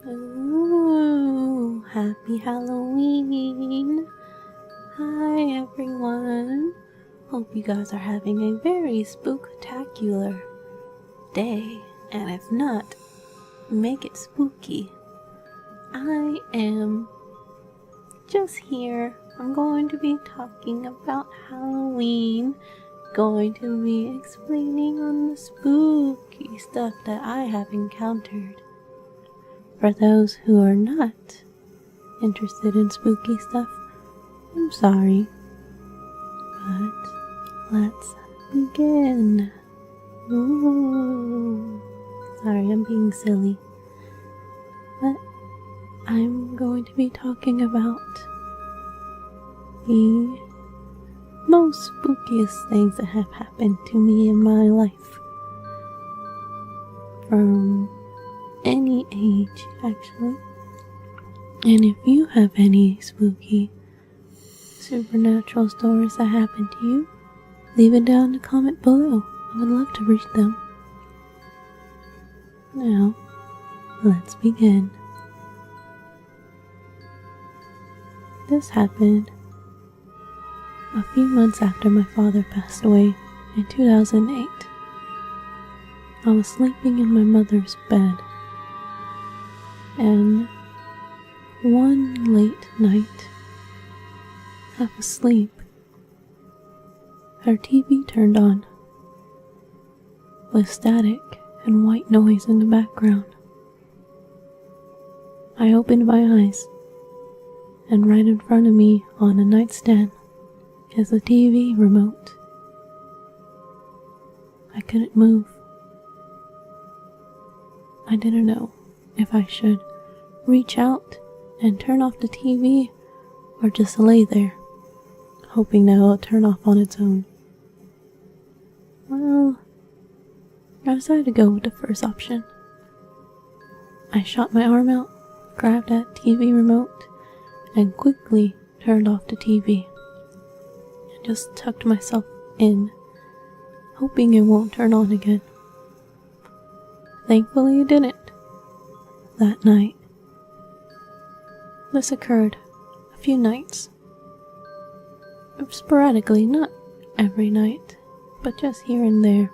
Ooh, happy Halloween! Hi everyone! Hope you guys are having a very spooktacular day, and if not, make it spooky. I am just here. I'm going to be talking about Halloween, going to be explaining on the spooky stuff that I have encountered. For those who are not interested in spooky stuff, I'm sorry, but let's begin. Ooh. Sorry, I'm being silly, but I'm going to be talking about the most spookiest things that have happened to me in my life, from any age actually. And if you have any spooky supernatural stories that happened to you, leave it down in the comment below. I would love to read them. Now, let's begin. This happened a few months after my father passed away in 2008. I was sleeping in my mother's bed, and one late night, half asleep, her TV turned on, with static and white noise in the background. I opened my eyes, and right in front of me on a nightstand is the TV remote. I couldn't move. I didn't know if I should reach out and turn off the TV or just lay there, hoping that it will turn off on its own. Well, I decided to go with the first option. I shot my arm out, grabbed that TV remote, and quickly turned off the TV. I just tucked myself in, hoping it won't turn on again. Thankfully it didn't. That night. This occurred a few nights. Sporadically, not every night, but just here and there.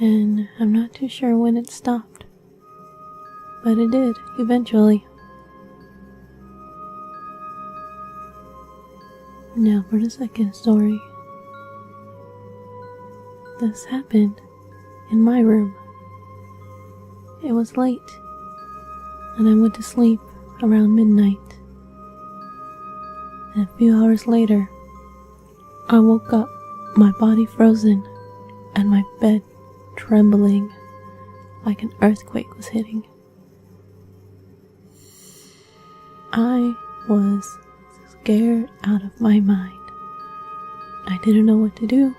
And I'm not too sure when it stopped, but it did eventually. Now for the second story. This happened in my room. It was late, and I went to sleep around midnight. And a few hours later, I woke up, my body frozen, and my bed trembling like an earthquake was hitting. I was scared out of my mind. I didn't know what to do.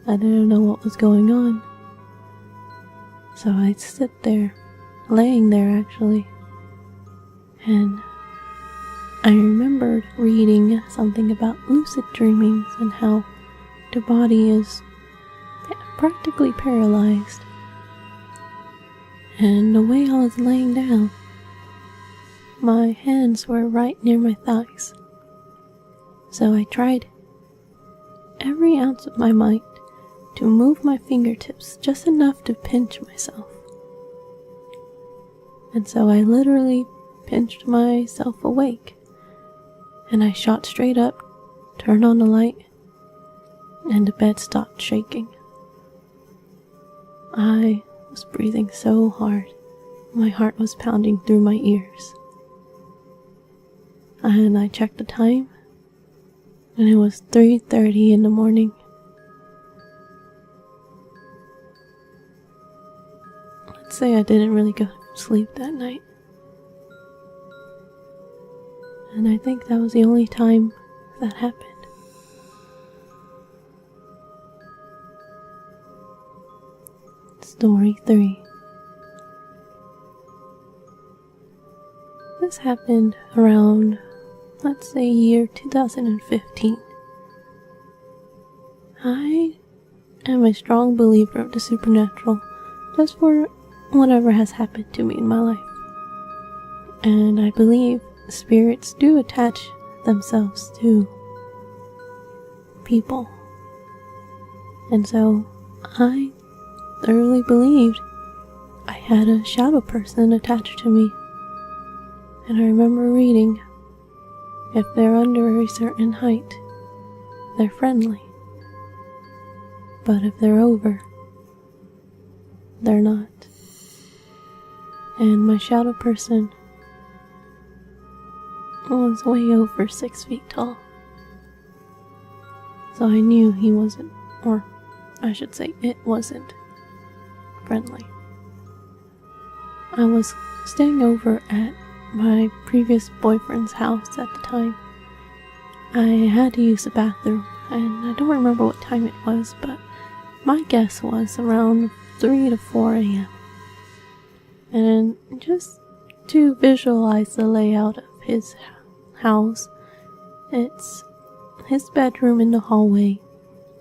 I didn't know what was going on. So I'd sit there, laying there actually, and I remembered reading something about lucid dreamings and how the body is practically paralyzed. And the way I was laying down, my hands were right near my thighs. So I tried every ounce of my might to move my fingertips just enough to pinch myself. And so I literally pinched myself awake, and I shot straight up, turned on the light, and the bed stopped shaking. I was breathing so hard, my heart was pounding through my ears. And I checked the time, and it was 3:30 in the morning. Let's say I didn't really go to sleep that night. And I think that was the only time that happened. Story 3. This happened around, let's say, year 2015. I am a strong believer of the supernatural, just for whatever has happened to me in my life. And I believe spirits do attach themselves to people. And so I thoroughly believed I had a shadow person attached to me. And I remember reading, if they're under a certain height, they're friendly. But if they're over, they're not. And my shadow person was way over 6 feet tall. So I knew he wasn't, or I should say it wasn't, friendly. I was staying over at my previous boyfriend's house at the time. I had to use the bathroom, and I don't remember what time it was, but my guess was around 3 to 4 a.m. And just to visualize the layout of his house, it's his bedroom in the hallway,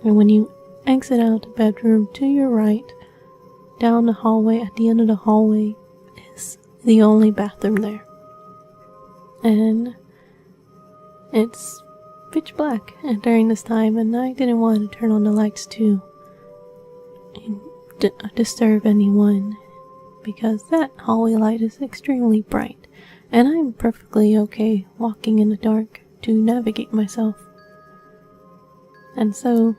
and when you exit out the bedroom to your right, down the hallway, at the end of the hallway is the only bathroom there. And it's pitch black during this time, and I didn't want to turn on the lights to disturb anyone, because that hallway light is extremely bright, and I'm perfectly okay walking in the dark to navigate myself. And so,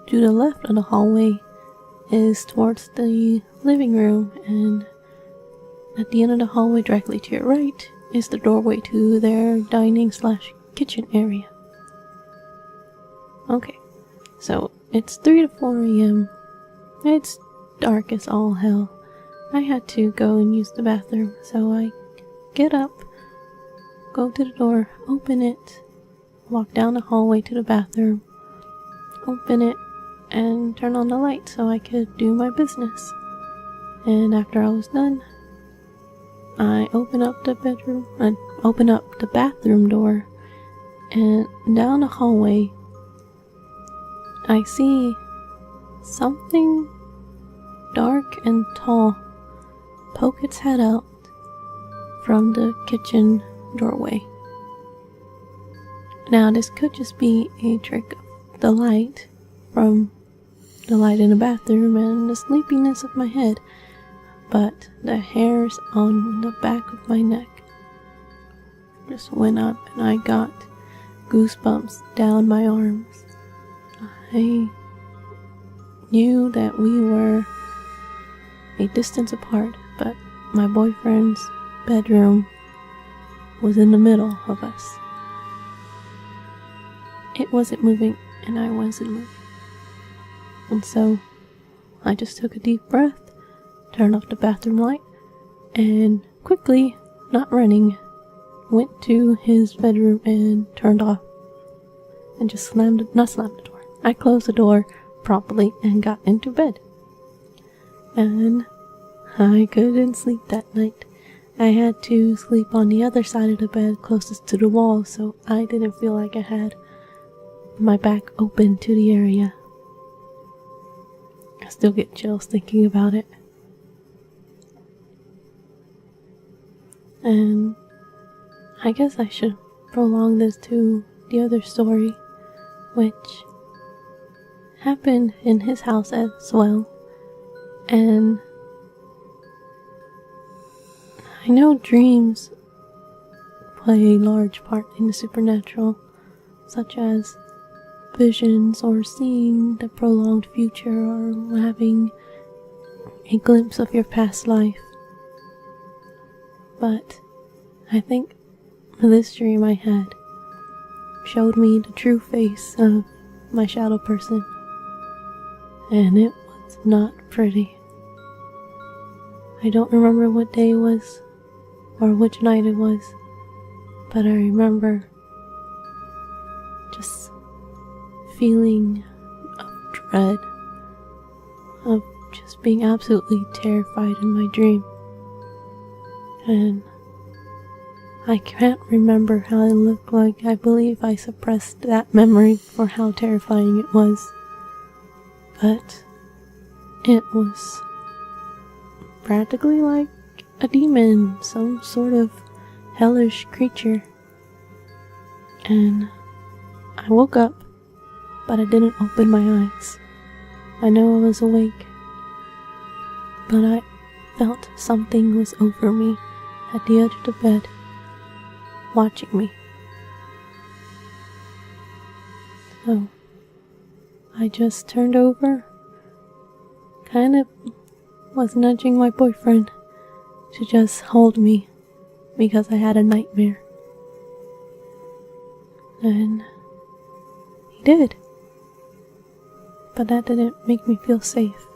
to the left of the hallway is towards the living room, and at the end of the hallway directly to your right is the doorway to their dining/kitchen area. Okay, so it's 3 to 4 a.m. It's dark as all hell. I had to go and use the bathroom, so I get up, go to the door, open it, walk down the hallway to the bathroom, open it, and turn on the light so I could do my business. And after I was done, I open up the bathroom door, and down the hallway I see something dark and tall poke its head out from the kitchen doorway. Now, this could just be a trick of the light from the light in the bathroom and the sleepiness of my head, but the hairs on the back of my neck just went up, and I got goosebumps down my arms. I knew that we were a distance apart, but my boyfriend's bedroom was in the middle of us. It wasn't moving, and I wasn't moving. And so I just took a deep breath, turned off the bathroom light, and quickly, not running, went to his bedroom and turned off and just not slammed the door. I closed the door promptly and got into bed. And I couldn't sleep that night. I had to sleep on the other side of the bed closest to the wall, so I didn't feel like I had my back open to the area. I still get chills thinking about it. And I guess I should prolong this to the other story, which happened in his house as well. And I know dreams play a large part in the supernatural, such as visions or seeing the prolonged future or having a glimpse of your past life. But I think this dream I had showed me the true face of my shadow person, and it was not pretty. I don't remember what day it was or which night it was, but I remember just feeling of dread, of just being absolutely terrified in my dream. And I can't remember how it looked like. I believe I suppressed that memory for how terrifying it was. But it was practically like a demon, some sort of hellish creature. And I woke up, but I didn't open my eyes. I know I was awake, but I felt something was over me at the edge of the bed, watching me. So I just turned over, kind of was nudging my boyfriend to just hold me because I had a nightmare. And he did. But that didn't make me feel safe.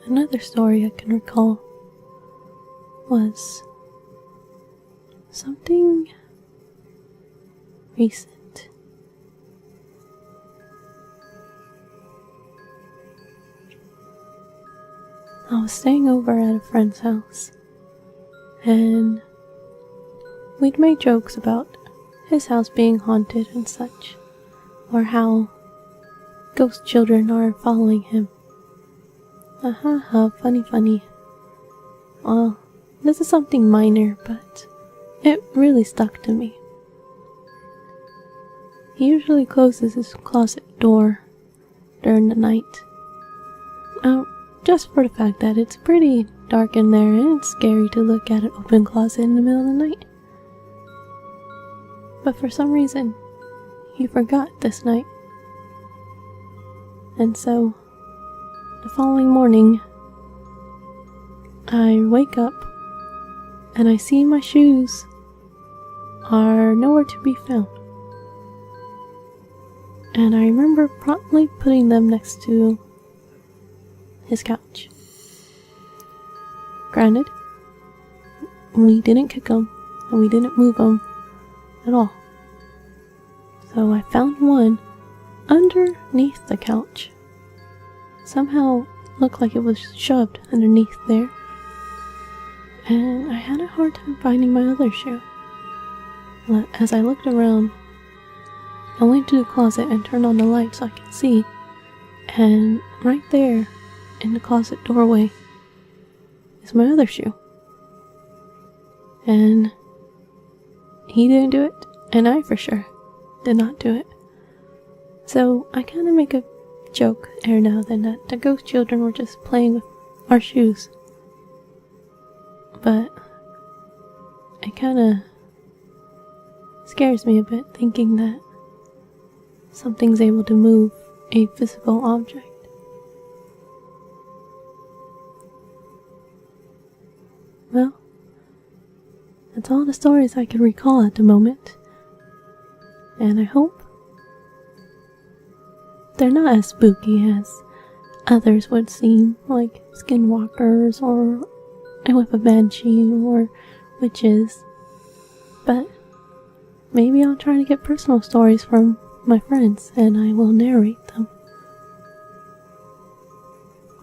Another story I can recall was something recent. I was staying over at a friend's house, and we'd made jokes about his house being haunted and such, or how ghost children are following him. Funny. Well, this is something minor, but it really stuck to me. He usually closes his closet door during the night. Just for the fact that it's pretty dark in there and it's scary to look at an open closet in the middle of the night. But for some reason, he forgot this night. And so, the following morning, I wake up and I see my shoes are nowhere to be found. And I remember promptly putting them next to his couch. Granted, we didn't kick them and we didn't move them at all. So I found one underneath the couch. Somehow looked like it was shoved underneath there. And I had a hard time finding my other shoe. As I looked around, I went to the closet and turned on the light so I could see. And right there, in the closet doorway, is my other shoe. And he didn't do it, and I for sure did not do it. So I kind of make a joke every now and then that the ghost children were just playing with our shoes. But it kind of scares me a bit thinking that something's able to move a physical object. Well, that's all the stories I can recall at the moment. And I hope they're not as spooky as others would seem, like skinwalkers or a whip of banshee or witches. But maybe I'll try to get personal stories from my friends and I will narrate them.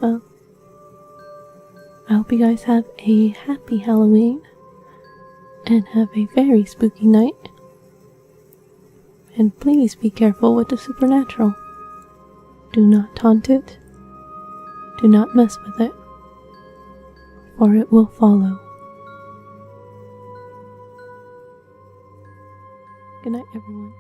Well, I hope you guys have a happy Halloween and have a very spooky night. And please be careful with the supernatural. Do not taunt it. Do not mess with it, or it will follow. Good night, everyone.